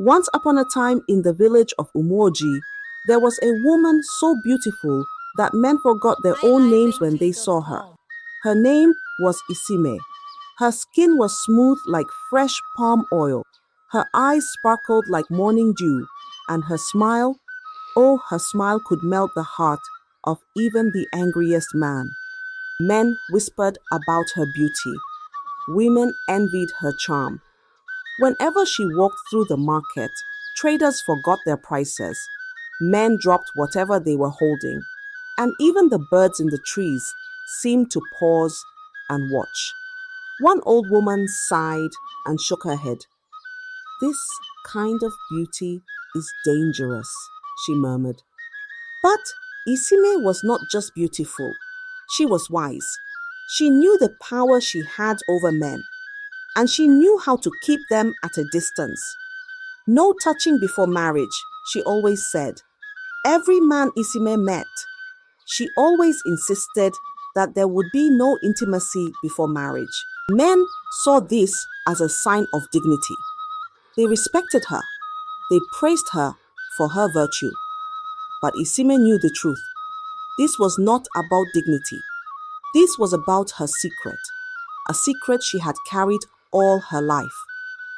Once upon a time in the village of Umoji, there was a woman so beautiful that men forgot their own names when they saw her. highlifeng.com. Her name was Isime. Her skin was smooth like fresh palm oil. Her eyes sparkled like morning dew, and her smile, oh, her smile could melt the heart of even the angriest man. Men whispered about her beauty. Women envied her charm. Whenever she walked through the market, traders forgot their prices. Men dropped whatever they were holding, and even the birds in the trees seemed to pause and watch. One old woman sighed and shook her head. This kind of beauty is dangerous, she murmured. But Isime was not just beautiful, she was wise. She knew the power she had over men, and she knew how to keep them at a distance. No touching before marriage, she always said. Every man Isime met, she always insisted that there would be no intimacy before marriage. Men saw this as a sign of dignity. They respected her. They praised her for her virtue. But Isime knew the truth. This was not about dignity. This was about her secret, a secret she had carried all her life.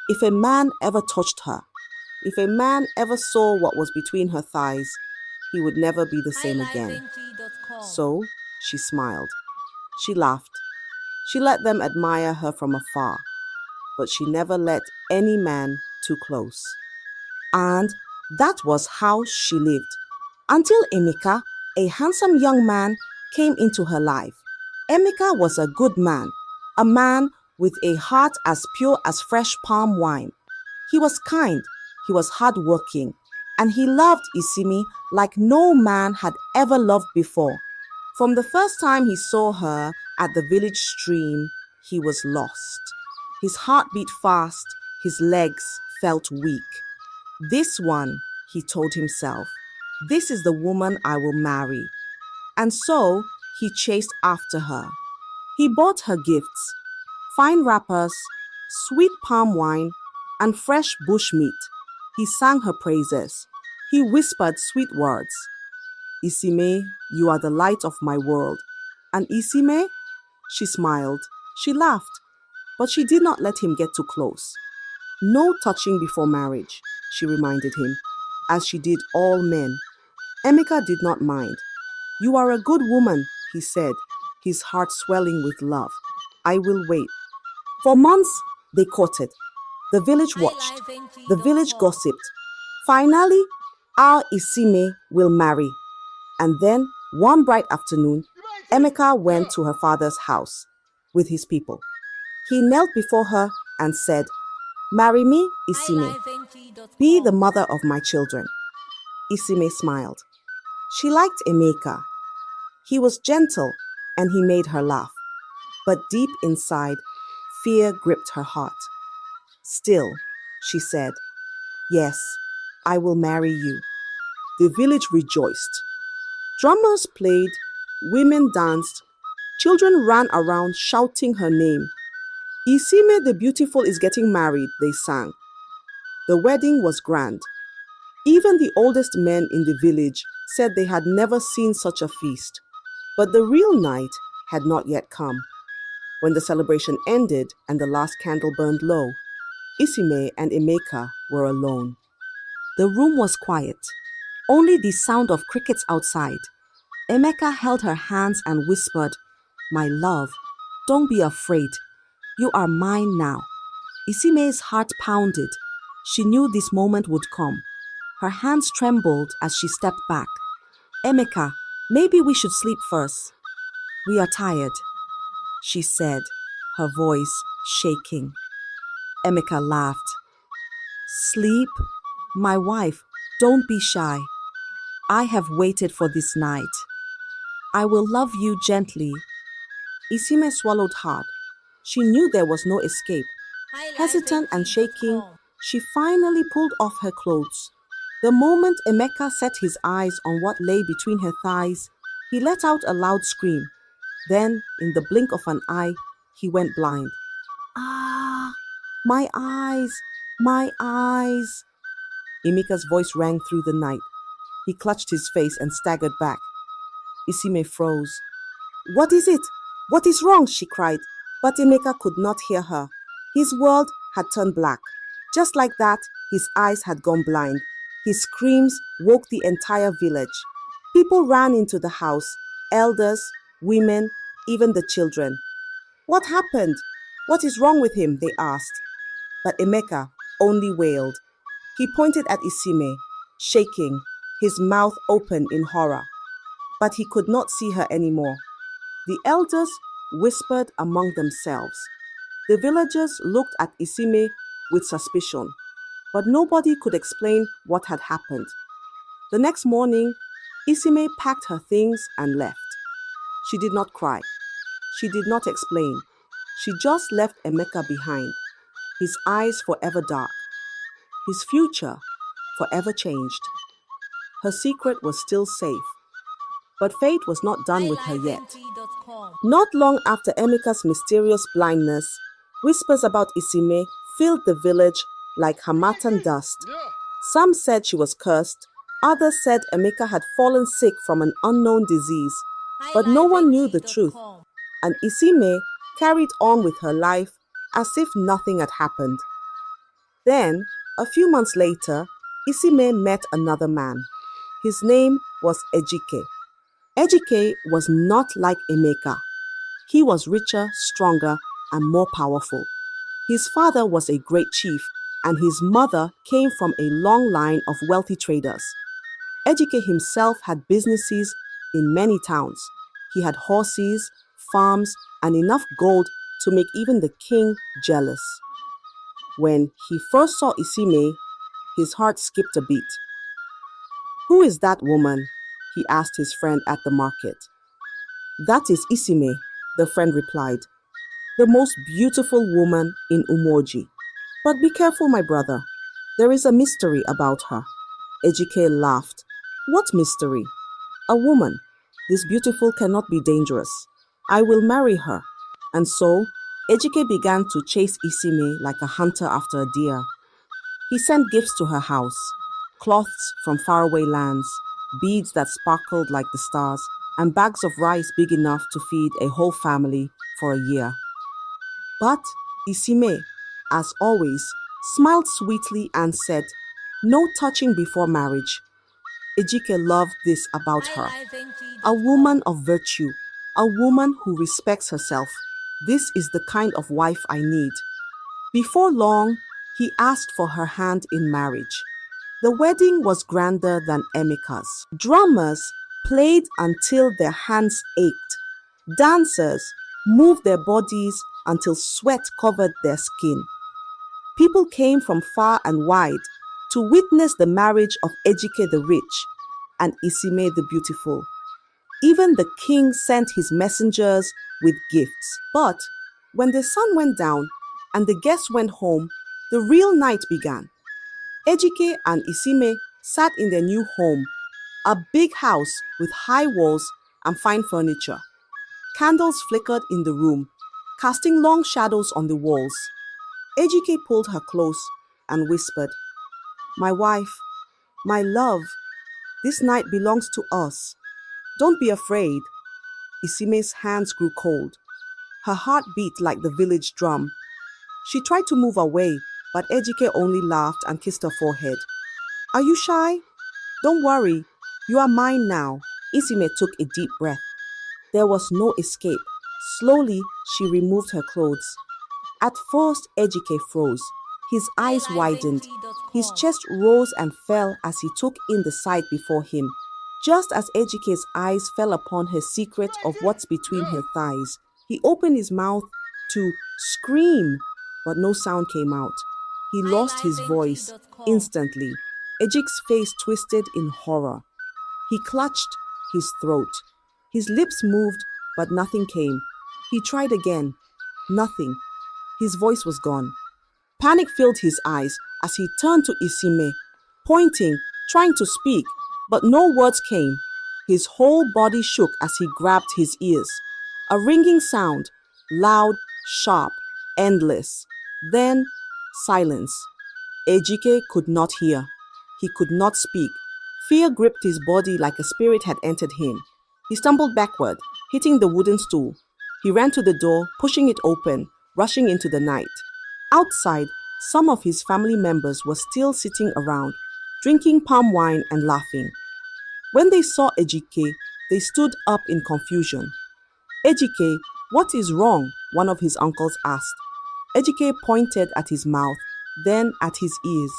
If a man ever touched her, if a man ever saw what was between her thighs, he would never be the same again. highlifeng.com. So she smiled. She laughed. She let them admire her from afar, but she never let any man too close. And that was how she lived. Until Emeka, a handsome young man, came into her life. Emeka was a good man, a man with a heart as pure as fresh palm wine. He was kind, he was hardworking, and he loved Isimi like no man had ever loved before. From the first time he saw her at the village stream, he was lost. His heart beat fast, his legs felt weak. This one, he told himself, this is the woman I will marry. And so he chased after her. He bought her gifts, fine wrappers, sweet palm wine, and fresh bush meat. He sang her praises. He whispered sweet words. Isime, you are the light of my world. And Isime? She smiled. She laughed. But she did not let him get too close. No touching before marriage, she reminded him, as she did all men. Emeka did not mind. You are a good woman, he said, his heart swelling with love. I will wait. For months, they courted. The village watched. The village highlifeng.com. gossiped. Finally, our Isime will marry. And then, one bright afternoon, Emeka went to her father's house with his people. He knelt before her and said, Marry me, Isime. Be the highlifeng.com. mother of my children. Isime smiled. She liked Emeka. He was gentle and he made her laugh. But deep inside, fear gripped her heart. Still, she said, Yes, I will marry you. The village rejoiced. Drummers played, women danced, children ran around shouting her name. Isime the beautiful is getting married, they sang. The wedding was grand. Even the oldest men in the village said they had never seen such a feast. But the real night had not yet come. When the celebration ended and the last candle burned low, Isime and Emeka were alone. The room was quiet, only the sound of crickets outside. Emeka held her hands and whispered, My love, don't be afraid. You are mine now. Isime's heart pounded. She knew this moment would come. Her hands trembled as she stepped back. Emeka, maybe we should sleep first. We are tired, she said, her voice shaking. Emeka laughed. Sleep? My wife, don't be shy. I have waited for this night. I will love you gently. Isime swallowed hard. She knew there was no escape. Hesitant and shaking, highlifeng.com. she finally pulled off her clothes. The moment Emeka set his eyes on what lay between her thighs, he let out a loud scream. Then, in the blink of an eye, he went blind. Ah, my eyes, my eyes. Emeka's voice rang through the night. He clutched his face and staggered back. Isime froze. What is it? What is wrong? She cried. But Emeka could not hear her. His world had turned black. Just like that, his eyes had gone blind. His screams woke the entire village. People ran into the house, elders, women, even the children. What happened? What is wrong with him? They asked. But Emeka only wailed. He pointed at Isime, shaking, his mouth open in horror. But he could not see her anymore. The elders whispered among themselves. The villagers looked at Isime with suspicion, but nobody could explain what had happened. The next morning, Isime packed her things and left. She did not cry. She did not explain. She just left Emeka behind, his eyes forever dark, his future forever changed. Her secret was still safe, but fate was not done with her yet. Not long after Emeka's mysterious blindness, whispers about Isime filled the village like harmattan dust. Some said she was cursed, others said Emeka had fallen sick from an unknown disease, but no one knew the truth, and Isime carried on with her life as if nothing had happened. Then, a few months later, Isime met another man. His name was Ejike. Ejike was not like Emeka. He was richer, stronger, and more powerful. His father was a great chief, and his mother came from a long line of wealthy traders. Ejike himself had businesses in many towns. He had horses, farms, and enough gold to make even the king jealous. When he first saw Isime, his heart skipped a beat. "Who is that woman?" he asked his friend at the market. "That is Isime," the friend replied, "the most beautiful woman in Umoji. But be careful, my brother. There is a mystery about her." Ejike laughed. "What mystery?" "A woman. This beautiful cannot be dangerous. I will marry her." And so, Ejike began to chase Isime like a hunter after a deer. He sent gifts to her house, cloths from faraway lands, beads that sparkled like the stars, and bags of rice big enough to feed a whole family for a year. But Isime, as always, smiled sweetly and said, "No touching before marriage." Ejike loved this about her. A woman of virtue, a woman who respects herself. This is the kind of wife I need. Before long, he asked for her hand in marriage. The wedding was grander than Emeka's. Drummers played until their hands ached. Dancers moved their bodies until sweat covered their skin. People came from far and wide to witness the marriage of Ejike the rich and Isime the beautiful. Even the king sent his messengers with gifts. But when the sun went down and the guests went home, the real night began. Ejike and Isime sat in their new home, a big house with high walls and fine furniture. Candles flickered in the room, casting long shadows on the walls. Ejike pulled her close and whispered, "My wife, my love, this night belongs to us. Don't be afraid." Isime's hands grew cold. Her heart beat like the village drum. She tried to move away, but Ejike only laughed and kissed her forehead. "Are you shy? Don't worry, you are mine now." Isime took a deep breath. There was no escape. Slowly, she removed her clothes. At first, Ejike froze. His eyes widened. His chest rose and fell as he took in the sight before him. Just as Ejike's eyes fell upon her secret of what's between her thighs, he opened his mouth to scream, but no sound came out. He lost his voice instantly. Ejike's face twisted in horror. He clutched his throat. His lips moved, but nothing came. He tried again. Nothing. His voice was gone. Panic filled his eyes as he turned to Isime, pointing, trying to speak, but no words came. His whole body shook as he grabbed his ears. A ringing sound, loud, sharp, endless. Then, silence. Ejike could not hear. He could not speak. Fear gripped his body like a spirit had entered him. He stumbled backward, hitting the wooden stool. He ran to the door, pushing it open, rushing into the night. Outside, some of his family members were still sitting around, drinking palm wine and laughing. When they saw Ejike, they stood up in confusion. Ejike, what is wrong? One of his uncles asked. Ejike pointed at his mouth, then at his ears.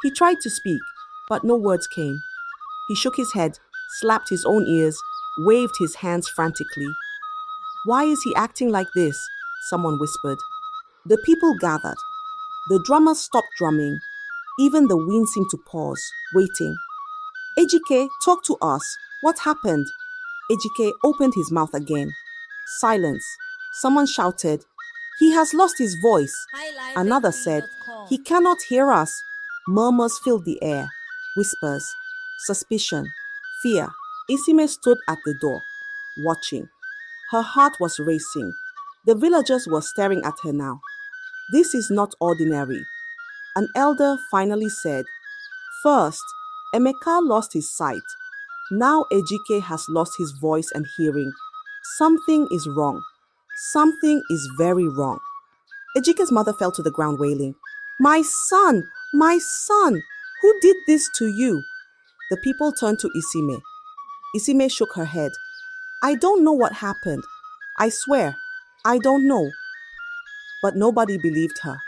He tried to speak, but no words came. He shook his head, slapped his own ears, waved his hands frantically. Why is he acting like this? Someone whispered. The people gathered. The drummers stopped drumming. Even the wind seemed to pause, waiting. Ejike, talk to us. What happened? Ejike opened his mouth again. Silence. Someone shouted, He has lost his voice. Another said, He cannot hear us. Murmurs filled the air. Whispers. Suspicion. Fear. Isime stood at the door, watching. Her heart was racing. The villagers were staring at her now. This is not ordinary. An elder finally said, First, Emeka lost his sight. Now Ejike has lost his voice and hearing. Something is wrong. Something is very wrong. Ejike's mother fell to the ground wailing, My son! My son! Who did this to you? The people turned to Isime. Isime shook her head. I don't know what happened. I swear, I don't know. But nobody believed her.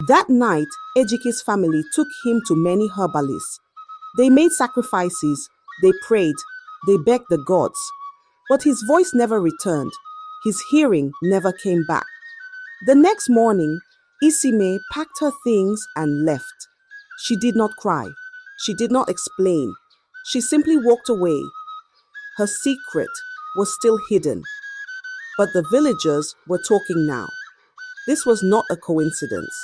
That night, Ejike's family took him to many herbalists. They made sacrifices, they prayed, they begged the gods. But his voice never returned. His hearing never came back. The next morning, Isime packed her things and left. She did not cry. She did not explain. She simply walked away. Her secret was still hidden. But the villagers were talking now. This was not a coincidence.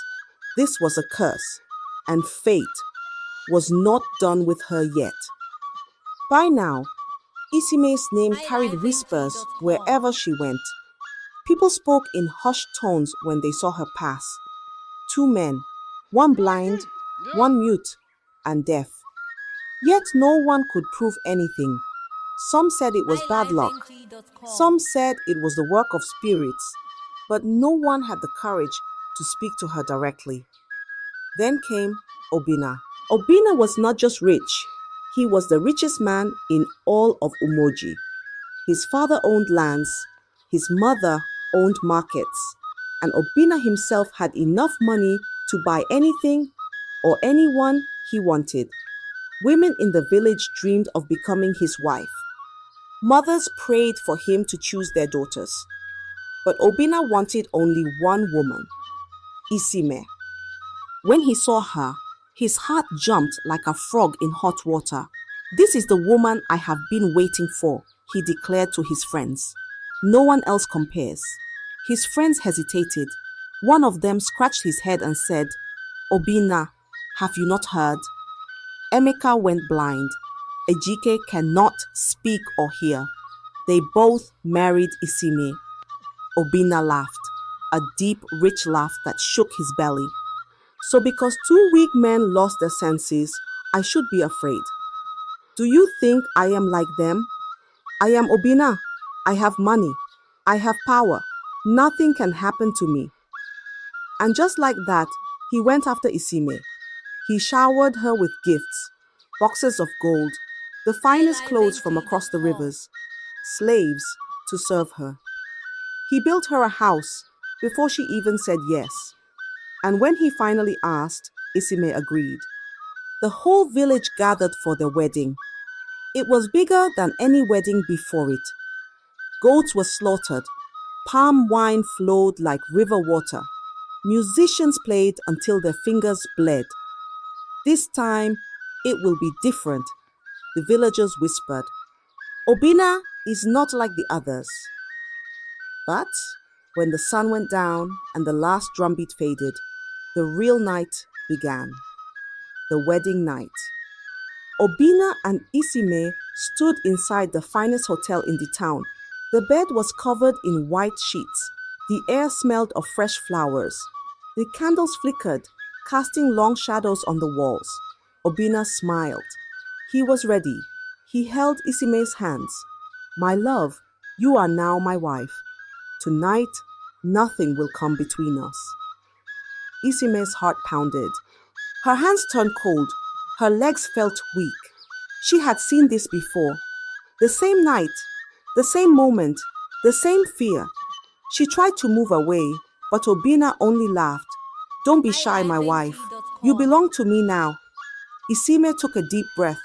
This was a curse. And fate was not done with her yet. By now, Isime's name carried whispers wherever she went. People spoke in hushed tones when they saw her pass. Two men, one blind, one mute, and deaf. Yet no one could prove anything. Some said it was bad luck. Some said it was the work of spirits. But no one had the courage to speak to her directly. Then came Obina. Obina was not just rich. He was the richest man in all of Umoji. His father owned lands. His mother owned markets. And Obina himself had enough money to buy anything or anyone he wanted. Women in the village dreamed of becoming his wife. Mothers prayed for him to choose their daughters. But Obina wanted only one woman, Isime. When he saw her, his heart jumped like a frog in hot water. This is the woman I have been waiting for, he declared to his friends. No one else compares. His friends hesitated. One of them scratched his head and said, Obina, have you not heard? Emeka went blind. Ejike cannot speak or hear. They both married Isime. Obina laughed, a deep, rich laugh that shook his belly. So because two weak men lost their senses, I should be afraid. Do you think I am like them? I am Obina. I have money. I have power. Nothing can happen to me. And just like that, he went after Isime. He showered her with gifts, boxes of gold, the finest clothes from across the rivers, slaves to serve her. He built her a house before she even said yes. And when he finally asked, Isime agreed. The whole village gathered for their wedding. It was bigger than any wedding before it. Goats were slaughtered. Palm wine flowed like river water. Musicians played until their fingers bled. This time, it will be different, the villagers whispered. Obina is not like the others. But when the sun went down and the last drumbeat faded, the real night began. The wedding night. Obina and Isime stood inside the finest hotel in the town. The bed was covered in white sheets. The air smelled of fresh flowers. The candles flickered, casting long shadows on the walls. Obina smiled. He was ready. He held Isime's hands. My love, you are now my wife. Tonight, nothing will come between us. Isime's heart pounded. Her hands turned cold. Her legs felt weak. She had seen this before. The same night, the same moment, the same fear. She tried to move away, but Obina only laughed. Don't be shy, my wife. You belong to me now. Isime took a deep breath.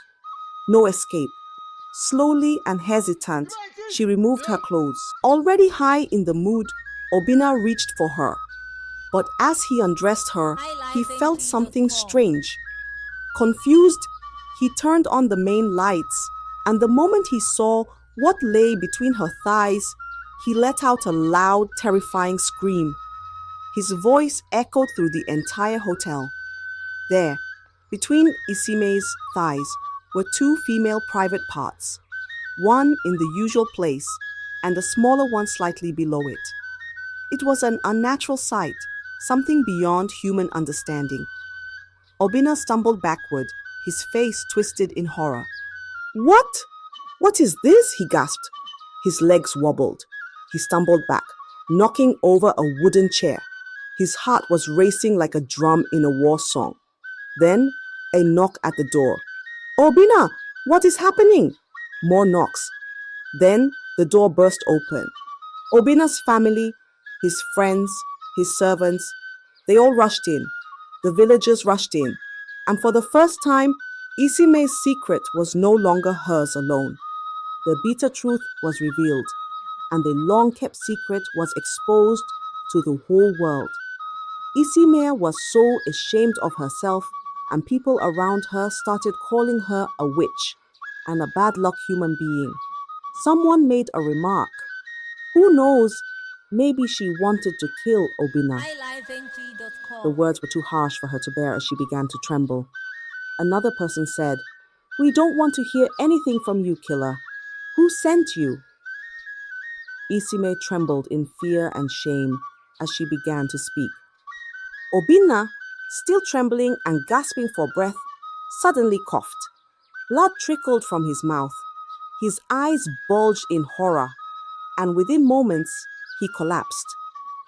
No escape. Slowly and hesitant, she removed her clothes. Already high in the mood, Obina reached for her. But as he undressed her, he felt something strange. Confused, he turned on the main lights, and the moment he saw what lay between her thighs, he let out a loud, terrifying scream. His voice echoed through the entire hotel. There, between Isime's thighs, were two female private parts, one in the usual place and a smaller one slightly below it. It was an unnatural sight, something beyond human understanding. Obina stumbled backward, his face twisted in horror. What? What is this? He gasped. His legs wobbled. He stumbled back, knocking over a wooden chair. His heart was racing like a drum in a war song. Then, a knock at the door. Obina, what is happening? More knocks. Then, the door burst open. Obina's family, his friends, his servants, they all rushed in. The villagers rushed in. And for the first time, Isime's secret was no longer hers alone. The bitter truth was revealed, and the long-kept secret was exposed to the whole world. Isime was so ashamed of herself, and people around her started calling her a witch and a bad-luck human being. Someone made a remark. Who knows? Maybe she wanted to kill Obina. The words were too harsh for her to bear as she began to tremble. Another person said, We don't want to hear anything from you, killer. Who sent you? Isime trembled in fear and shame as she began to speak. Obina, still trembling and gasping for breath, suddenly coughed. Blood trickled from his mouth. His eyes bulged in horror, and within moments, he collapsed.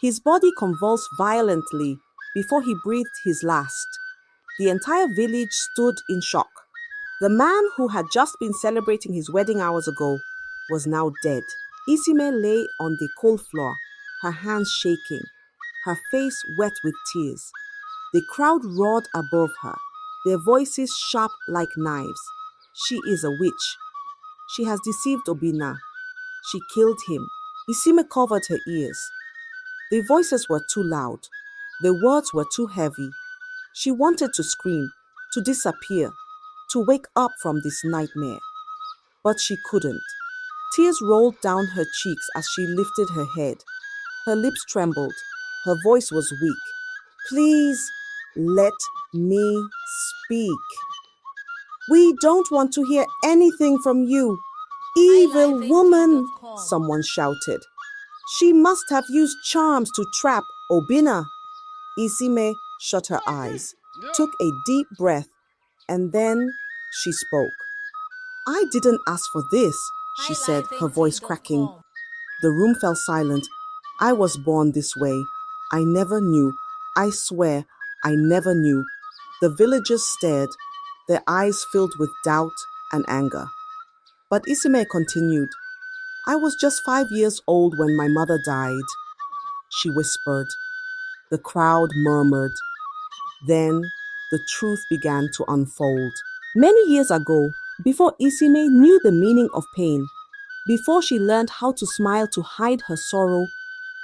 His body convulsed violently before he breathed his last. The entire village stood in shock. The man who had just been celebrating his wedding hours ago was now dead. Isime lay on the cold floor, her hands shaking, her face wet with tears. The crowd roared above her, their voices sharp like knives. She is a witch. She has deceived Obina. She killed him. Isime covered her ears. The voices were too loud. The words were too heavy. She wanted to scream, to disappear, to wake up from this nightmare. But she couldn't. Tears rolled down her cheeks as she lifted her head. Her lips trembled. Her voice was weak. Please, let me speak. We don't want to hear anything from you. Evil woman, someone shouted. She must have used charms to trap Obina. Isime shut her eyes, took a deep breath, and then she spoke. I didn't ask for this, she said, her voice cracking. The room fell silent. I was born this way. I never knew. I swear, I never knew. The villagers stared, their eyes filled with doubt and anger. But Isime continued. I was just 5 years old when my mother died, she whispered. The crowd murmured. Then the truth began to unfold. Many years ago, before Isime knew the meaning of pain, before she learned how to smile to hide her sorrow,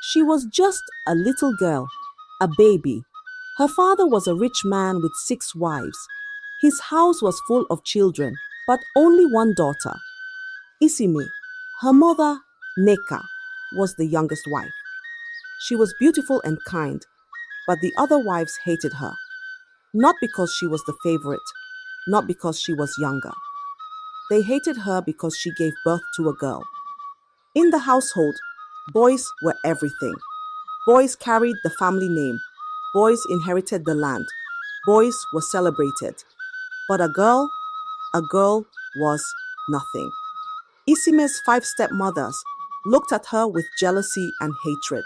she was just a little girl, a baby. Her father was a rich man with 6 wives. His house was full of children, but only one daughter. Isime, her mother, Neka, was the youngest wife. She was beautiful and kind, but the other wives hated her. Not because she was the favorite, not because she was younger. They hated her because she gave birth to a girl. In the household, boys were everything. Boys carried the family name. Boys inherited the land. Boys were celebrated. But a girl was nothing. Isime's 5 stepmothers looked at her with jealousy and hatred.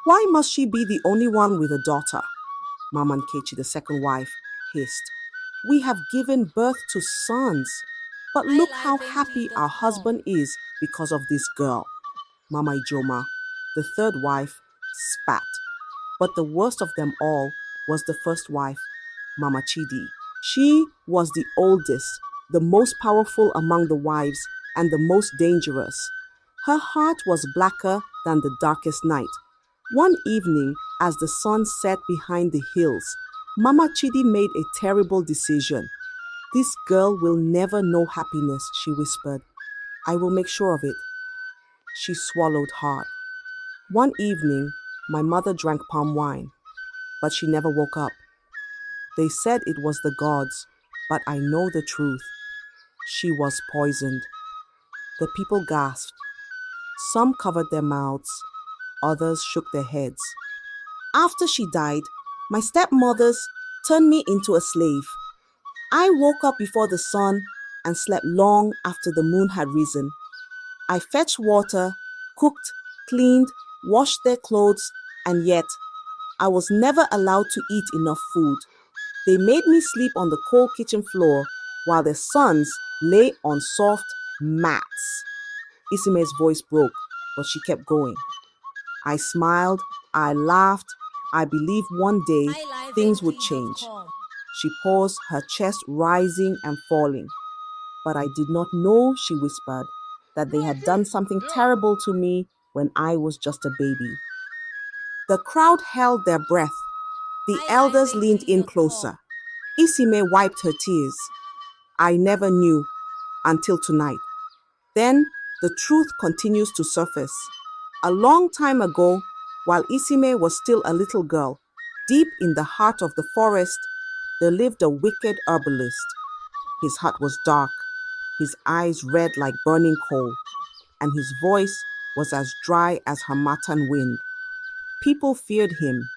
Why must she be the only one with a daughter? Mama Nkechi, the second wife, hissed. We have given birth to sons. But look how happy our husband is because of this girl. Mama Ijoma, the third wife, spat. But the worst of them all was the first wife, Mama Chidi. She was the oldest, the most powerful among the wives, and the most dangerous. Her heart was blacker than the darkest night. One evening, as the sun set behind the hills, Mama Chidi made a terrible decision. This girl will never know happiness, she whispered. I will make sure of it. She swallowed hard. One evening, my mother drank palm wine, but she never woke up. They said it was the gods, but I know the truth. She was poisoned. The people gasped. Some covered their mouths, others shook their heads. After she died, my stepmothers turned me into a slave. I woke up before the sun and slept long after the moon had risen. I fetched water, cooked, cleaned, washed their clothes, and yet I was never allowed to eat enough food. They made me sleep on the cold kitchen floor while their sons lay on soft mats. Isime's voice broke, but she kept going. I smiled, I laughed, I believed one day things would change. She paused, her chest rising and falling. But I did not know, she whispered, that they had done something terrible to me when I was just a baby. The crowd held their breath. The elders leaned in closer. Isime wiped her tears. I never knew until tonight. Then the truth continues to surface. A long time ago, while Isime was still a little girl, deep in the heart of the forest, there lived a wicked herbalist. His heart was dark, his eyes red like burning coal, and his voice was as dry as Harmattan wind. People feared him.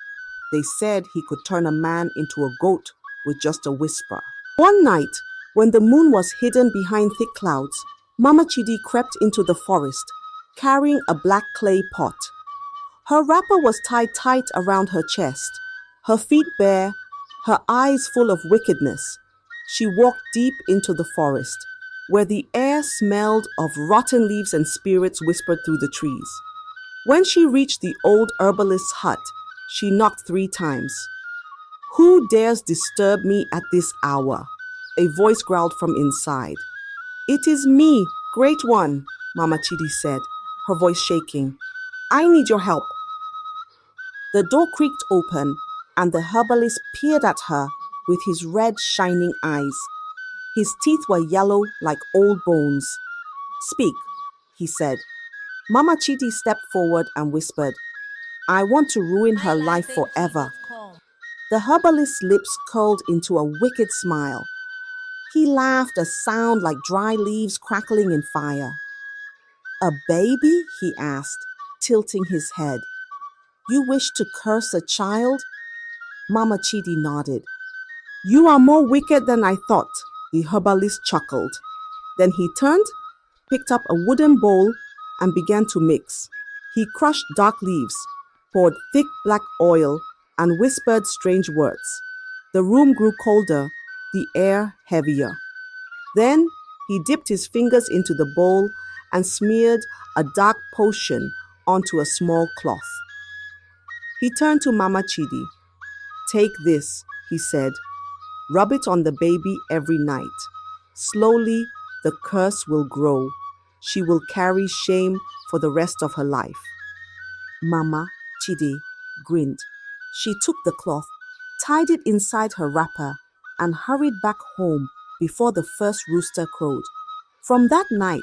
They said he could turn a man into a goat with just a whisper. One night, when the moon was hidden behind thick clouds, Mama Chidi crept into the forest, carrying a black clay pot. Her wrapper was tied tight around her chest, her feet bare, her eyes full of wickedness. She walked deep into the forest, where the air smelled of rotten leaves and spirits whispered through the trees. When she reached the old herbalist's hut, she knocked 3 times. Who dares disturb me at this hour? A voice growled from inside. It is me, Great One, Mama Chidi said, her voice shaking. I need your help. The door creaked open, and the herbalist peered at her with his red, shining eyes. His teeth were yellow like old bones. Speak, he said. Mama Chidi stepped forward and whispered, I want to ruin her life forever. The herbalist's lips curled into a wicked smile. He laughed, a sound like dry leaves crackling in fire. A baby? He asked, tilting his head. You wish to curse a child? Mama Chidi nodded. You are more wicked than I thought, the herbalist chuckled. Then he turned, picked up a wooden bowl, and began to mix. He crushed dark leaves, poured thick black oil, and whispered strange words. The room grew colder, the air heavier. Then he dipped his fingers into the bowl and smeared a dark potion onto a small cloth. He turned to Mama Chidi. Take this, he said. Rub it on the baby every night. Slowly, the curse will grow. She will carry shame for the rest of her life. Mama Chidi grinned. She took the cloth, tied it inside her wrapper, and hurried back home before the first rooster crowed. From that night,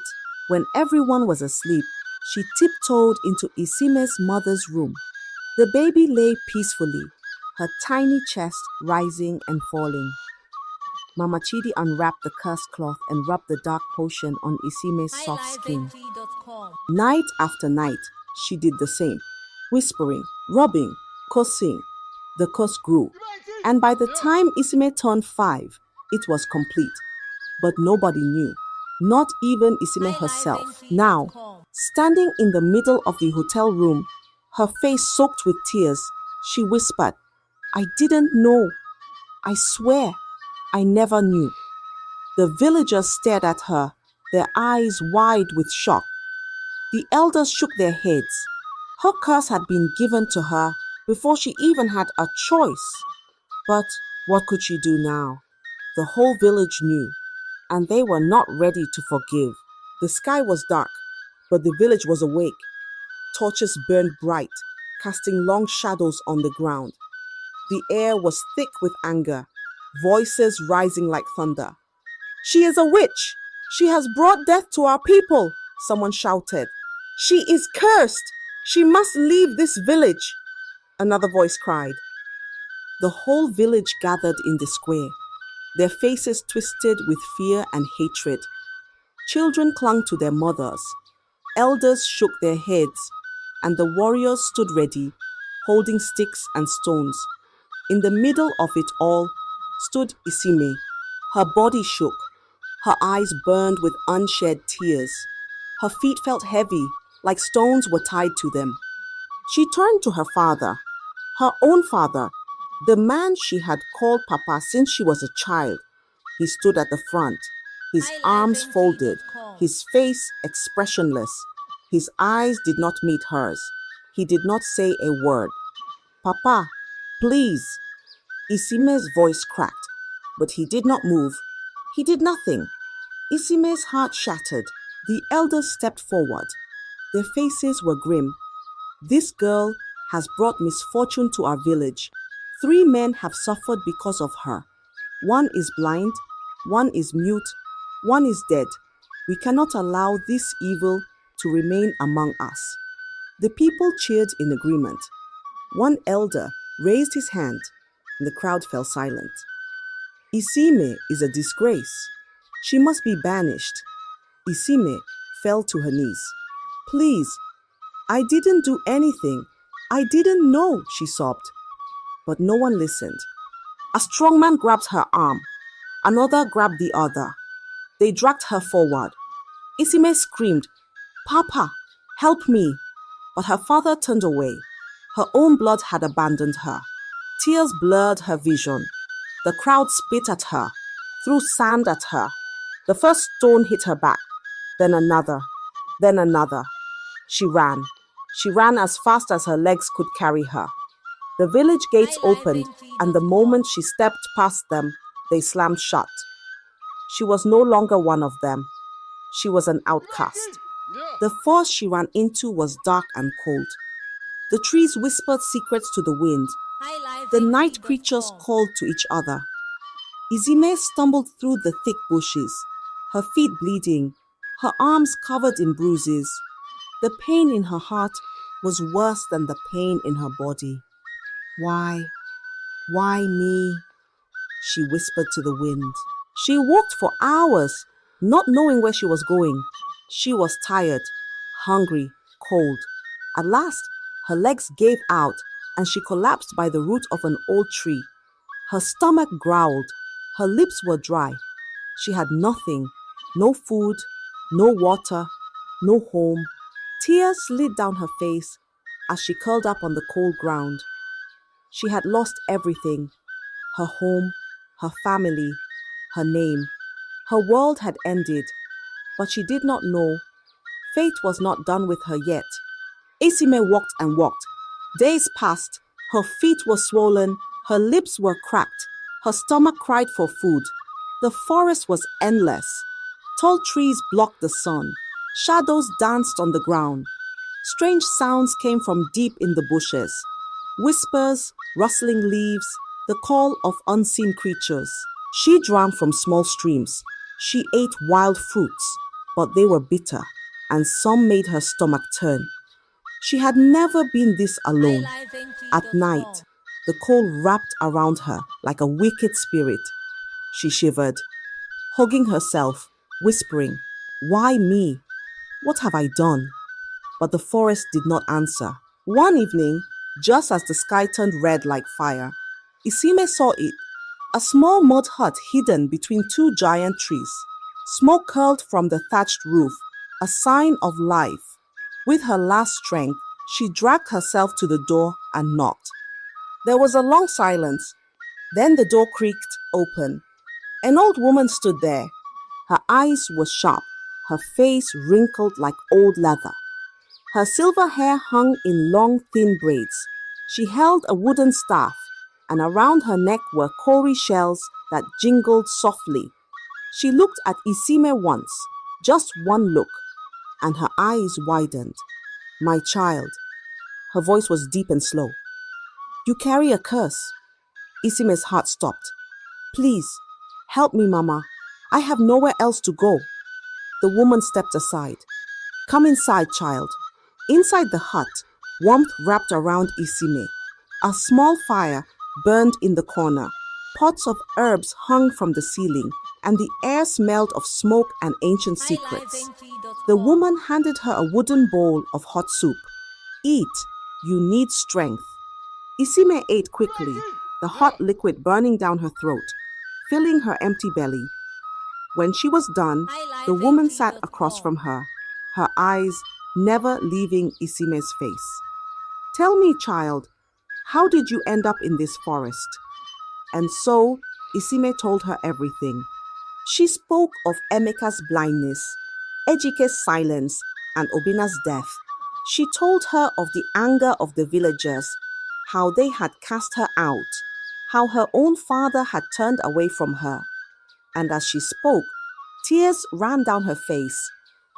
when everyone was asleep, she tiptoed into Isime's mother's room. The baby lay peacefully, her tiny chest rising and falling. Mama Chidi unwrapped the cursed cloth and rubbed the dark potion on Isime's soft skin. Night after night, she did the same, whispering, rubbing, cursing. The curse grew, and by the time Isime turned 5, It was complete, but nobody knew, not even Isime herself. Now, standing in the middle of the hotel room, her face soaked with tears, she whispered, "I didn't know. I swear, I never knew." The villagers stared at her, their eyes wide with shock. The elders shook their heads. Her curse had been given to her before she even had a choice. But what could she do now? The whole village knew, and they were not ready to forgive. The sky was dark, but the village was awake. Torches burned bright, casting long shadows on the ground. The air was thick with anger, voices rising like thunder. "She is a witch! She has brought death to our people!" someone shouted. "She is cursed! She must leave this village!" another voice cried. The whole village gathered in the square, their faces twisted with fear and hatred. Children clung to their mothers, elders shook their heads, and the warriors stood ready, holding sticks and stones. In the middle of it all stood Isime. Her body shook, her eyes burned with unshed tears. Her feet felt heavy, like stones were tied to them. She turned to her father, her own father, the man she had called Papa since she was a child. He stood at the front, his arms folded, his face expressionless. His eyes did not meet hers. He did not say a word. "Papa, please." Isime's voice cracked, but he did not move. He did nothing. Isime's heart shattered. The elders stepped forward. Their faces were grim. "This girl has brought misfortune to our village. 3 men have suffered because of her. One is blind, one is mute, one is dead. We cannot allow this evil to remain among us." The people cheered in agreement. One elder raised his hand, and the crowd fell silent. "Isime is a disgrace. She must be banished." Isime fell to her knees. "Please, I didn't do anything. I didn't know," she sobbed. But no one listened. A strong man grabbed her arm. Another grabbed the other. They dragged her forward. Isime screamed, "Papa, help me." But her father turned away. Her own blood had abandoned her. Tears blurred her vision. The crowd spit at her, threw sand at her. The first stone hit her back, then another, then another. She ran. She ran as fast as her legs could carry her. The village gates opened, and the moment she stepped past them, they slammed shut. She was no longer one of them. She was an outcast. The forest she ran into was dark and cold. The trees whispered secrets to the wind. The night creatures called to each other. Isime stumbled through the thick bushes, her feet bleeding, her arms covered in bruises. The pain in her heart was worse than the pain in her body. Why me?" she whispered to the wind. She walked for hours, not knowing where she was going. She was tired, hungry, cold. At last, her legs gave out and she collapsed by the root of an old tree. Her stomach growled. Her lips were dry. She had nothing, no food, no water, no home. Tears slid down her face as she curled up on the cold ground. She had lost everything: her home, her family, her name. Her world had ended, but she did not know. Fate was not done with her yet. Isime walked and walked. Days passed. Her feet were swollen, her lips were cracked, her stomach cried for food. The forest was endless. Tall trees blocked the sun. Shadows danced on the ground. Strange sounds came from deep in the bushes. Whispers, rustling leaves, the call of unseen creatures. She drank from small streams. She ate wild fruits, but they were bitter, and some made her stomach turn. She had never been this alone. At night, the cold wrapped around her like a wicked spirit. She shivered, hugging herself, whispering, "Why me? What have I done?" But the forest did not answer. One evening, just as the sky turned red like fire, Isime saw it. A small mud hut hidden between two giant trees. Smoke curled from the thatched roof, a sign of life. With her last strength, she dragged herself to the door and knocked. There was a long silence. Then the door creaked open. An old woman stood there. Her eyes were sharp, her face wrinkled like old leather. Her silver hair hung in long, thin braids. She held a wooden staff, and around her neck were cowrie shells that jingled softly. She looked at Isime once, just one look, and her eyes widened. My child. Her voice was deep and slow. You carry a curse. Isime's heart stopped. Please, help me, Mama. I have nowhere else to go. The woman stepped aside. Come inside, child. Inside the hut, warmth wrapped around Isime. A small fire burned in the corner. Pots of herbs hung from the ceiling, and the air smelled of smoke and ancient secrets. The woman handed her a wooden bowl of hot soup. Eat, you need strength. Isime ate quickly, the hot liquid burning down her throat, filling her empty belly. When she was done, the woman sat across from her eyes never leaving Isime's face. Tell me, child, how did you end up in this forest? And so, Isime told her everything. She spoke of Emeka's blindness, Ejike's silence, and Obina's death. She told her of the anger of the villagers, how they had cast her out, how her own father had turned away from her. And as she spoke, tears ran down her face.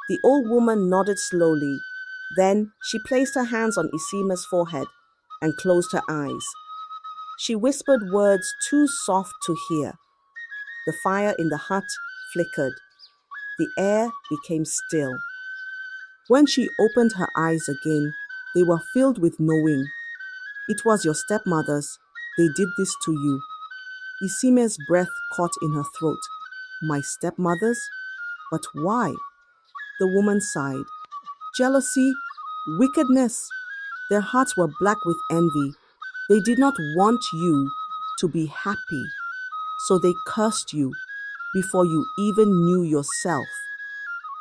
The old woman nodded slowly. Then she placed her hands on Isime's forehead and closed her eyes. She whispered words too soft to hear. The fire in the hut flickered. The air became still. When she opened her eyes again, they were filled with knowing. It was your stepmothers. They did this to you. Isime's breath caught in her throat. My stepmothers? But why? The woman sighed. Jealousy, wickedness. Their hearts were black with envy. They did not want you to be happy. So they cursed you before you even knew yourself.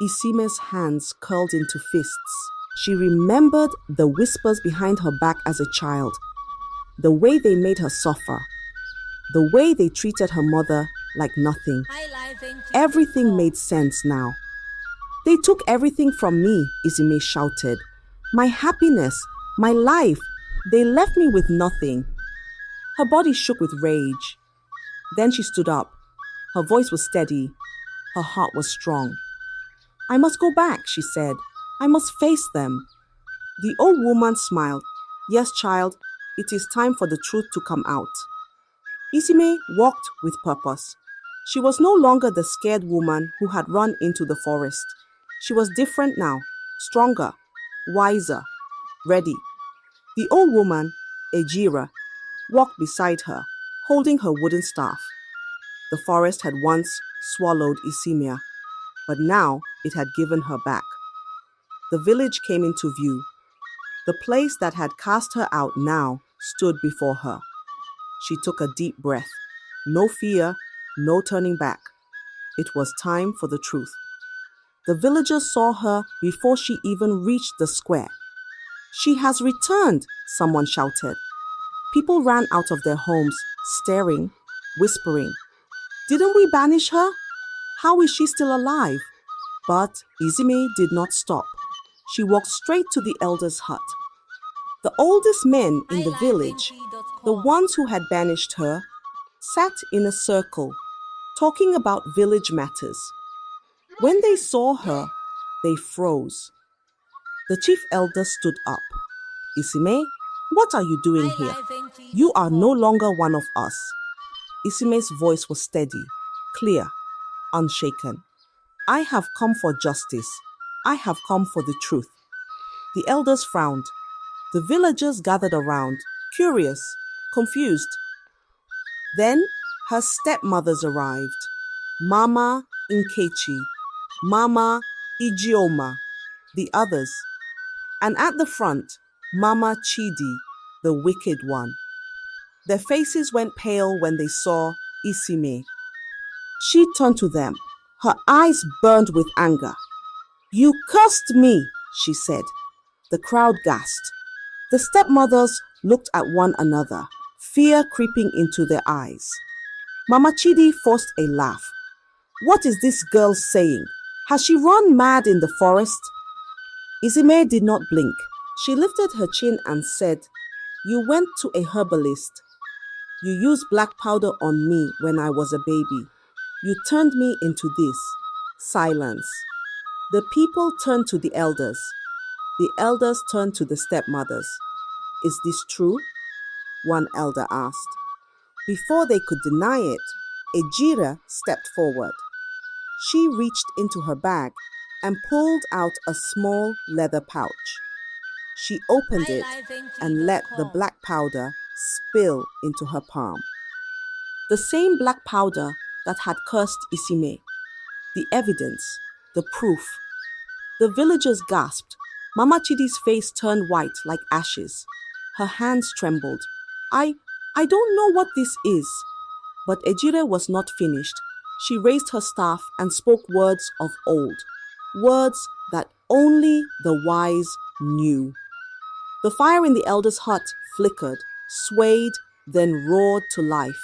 Isime's hands curled into fists. She remembered the whispers behind her back as a child, the way they made her suffer, the way they treated her mother like nothing. Everything made sense now. They took everything from me, Isime shouted. My happiness, my life. They left me with nothing. Her body shook with rage. Then she stood up. Her voice was steady. Her heart was strong. I must go back, she said. I must face them. The old woman smiled. Yes, child, it is time for the truth to come out. Isime walked with purpose. She was no longer the scared woman who had run into the forest. She was different now, stronger, wiser, ready. The old woman, Ejira, walked beside her, holding her wooden staff. The forest had once swallowed Isimia, but now it had given her back. The village came into view. The place that had cast her out now stood before her. She took a deep breath. No fear, no turning back. It was time for the truth. The villagers saw her before she even reached the square. She has returned, someone shouted. People ran out of their homes, staring, whispering. Didn't we banish her? How is she still alive? But Isime did not stop. She walked straight to the elder's hut. The oldest men in the village, the ones who had banished her, sat in a circle, talking about village matters. When they saw her, they froze. The chief elder stood up. Isime, what are you doing here? You are no longer one of us. Isime's voice was steady, clear, unshaken. I have come for justice. I have come for the truth. The elders frowned. The villagers gathered around, curious, confused. Then her stepmothers arrived. Mama Nkechi, Mama Ijeoma, the others. And at the front, Mama Chidi, the wicked one. Their faces went pale when they saw Isime. She turned to them. Her eyes burned with anger. "You cursed me," she said. The crowd gasped. The stepmothers looked at one another, fear creeping into their eyes. Mama Chidi forced a laugh. "What is this girl saying? Has she run mad in the forest?" Isime did not blink. She lifted her chin and said, "You went to a herbalist. You used black powder on me when I was a baby. You turned me into this." Silence. The people turned to the elders. The elders turned to the stepmothers. "Is this true?" one elder asked. Before they could deny it, Ejira stepped forward. She reached into her bag and pulled out a small leather pouch. She opened it and let the black powder spill into her palm. The same black powder that had cursed Isime. The evidence, the proof. The villagers gasped. Mama Chidi's face turned white like ashes. Her hands trembled. I don't know what this is." But Ejire was not finished. She raised her staff and spoke words of old, words that only the wise knew. The fire in the elder's hut flickered, swayed, then roared to life.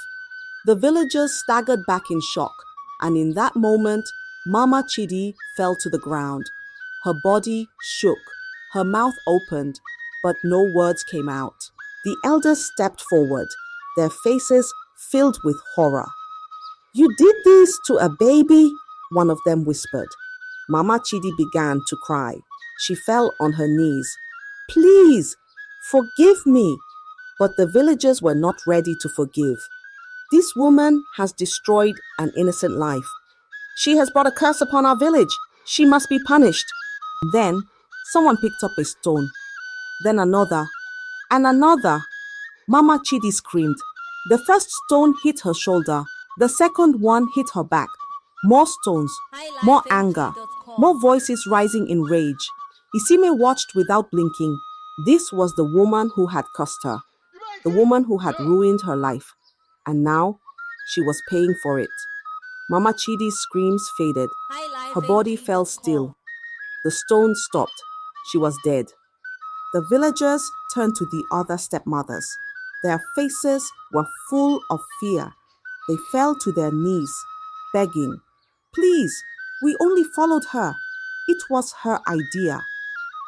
The villagers staggered back in shock, and in that moment, Mama Chidi fell to the ground. Her body shook, her mouth opened, but no words came out. The elders stepped forward, their faces filled with horror. "You did this to a baby?" one of them whispered. Mama Chidi began to cry. She fell on her knees. "Please, forgive me." But the villagers were not ready to forgive. "This woman has destroyed an innocent life. She has brought a curse upon our village. She must be punished." Then someone picked up a stone. Then another. And another. Mama Chidi screamed. The first stone hit her shoulder. The second one hit her back. More stones, more anger, more voices rising in rage. Isime watched without blinking. This was the woman who had cursed her, the woman who had ruined her life. And now she was paying for it. Mama Chidi's screams faded. Her body fell still. The stone stopped. She was dead. The villagers turned to the other stepmothers. Their faces were full of fear. They fell to their knees, begging, "Please, we only followed her. It was her idea."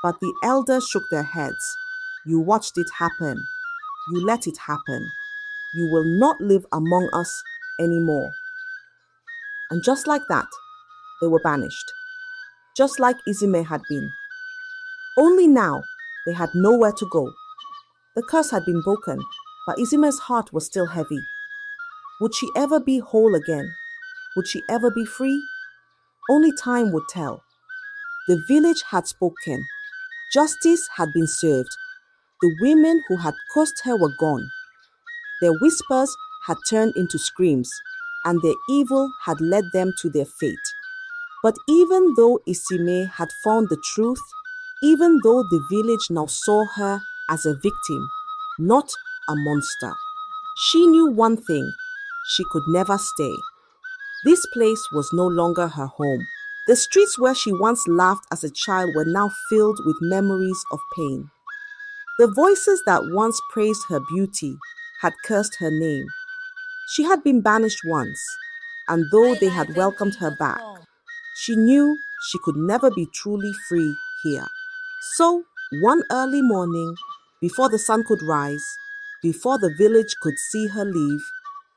But the elders shook their heads. "You watched it happen. You let it happen. You will not live among us anymore." And just like that, they were banished. Just like Isime had been. Only now, they had nowhere to go. The curse had been broken, but Isime's heart was still heavy. Would she ever be whole again? Would she ever be free? Only time would tell. The village had spoken. Justice had been served. The women who had cursed her were gone. Their whispers had turned into screams, and their evil had led them to their fate. But even though Isime had found the truth, even though the village now saw her as a victim, not a monster, she knew one thing: she could never stay. This place was no longer her home. The streets where she once laughed as a child were now filled with memories of pain. The voices that once praised her beauty had cursed her name. She had been banished once, and though they had welcomed her back, she knew she could never be truly free here. So, one early morning, before the sun could rise, before the village could see her leave,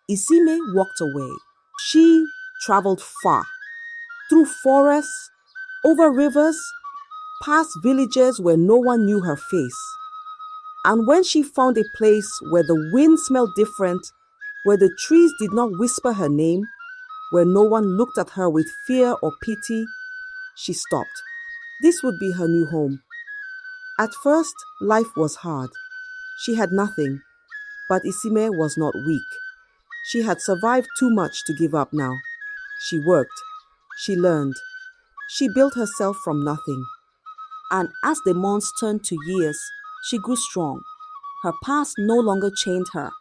Isime walked away. She traveled far, through forests, over rivers, past villages where no one knew her face. And when she found a place where the wind smelled different, where the trees did not whisper her name, where no one looked at her with fear or pity, she stopped. This would be her new home. At first, life was hard. She had nothing, but Isime was not weak. She had survived too much to give up now. She worked. She learned. She built herself from nothing. And as the months turned to years, she grew strong. Her past no longer chained her.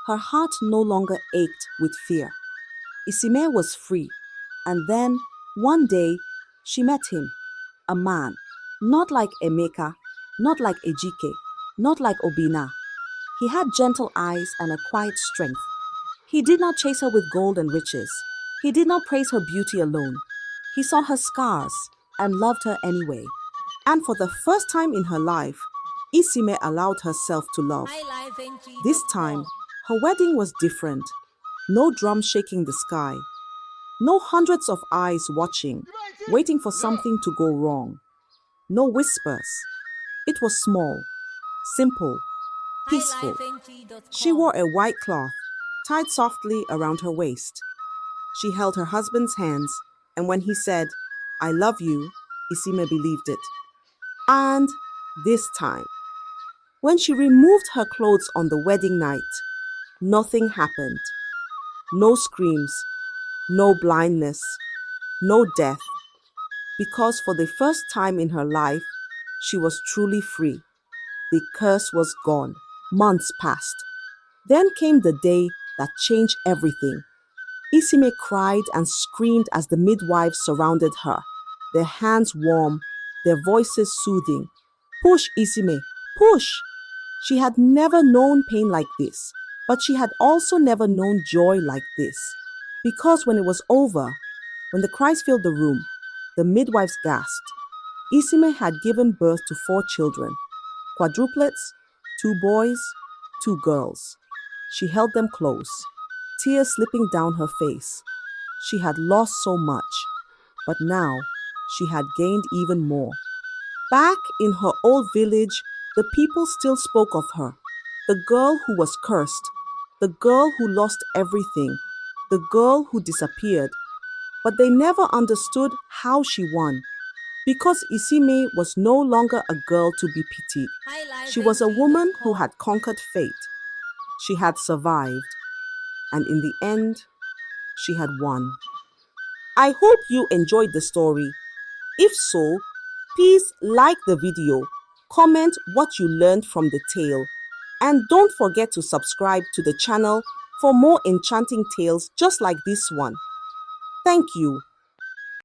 Her heart no longer ached with fear. Isime was free, and then, one day, she met him, a man, not like Emeka, not like Ejike, not like Obina. He had gentle eyes and a quiet strength. He did not chase her with gold and riches. He did not praise her beauty alone. He saw her scars and loved her anyway. And for the first time in her life, Isime allowed herself to love. This time, her wedding was different. No drums shaking the sky. No hundreds of eyes watching, waiting for something to go wrong. No whispers. It was small, simple, peaceful. She wore a white cloth, tied softly around her waist. She held her husband's hands, and when he said, "I love you," Isime believed it. And this time, when she removed her clothes on the wedding night, nothing happened. No screams, no blindness, no death. Because for the first time in her life, she was truly free. The curse was gone. Months passed. Then came the day that changed everything. Isime cried and screamed as the midwives surrounded her, their hands warm, their voices soothing. "Push, Isime, push!" She had never known pain like this, but she had also never known joy like this. Because when it was over, when the cries filled the room, the midwives gasped. Isime had given birth to 4 children, quadruplets, 2 boys, 2 girls. She held them close, tears slipping down her face. She had lost so much, but now she had gained even more. Back in her old village, the people still spoke of her. The girl who was cursed, the girl who lost everything, the girl who disappeared. But they never understood how she won. Because Isime was no longer a girl to be pitied. She was a woman who had conquered fate. She had survived. And in the end, she had won. I hope you enjoyed the story. If so, please like the video, comment what you learned from the tale, and don't forget to subscribe to the channel for more enchanting tales just like this one. Thank you.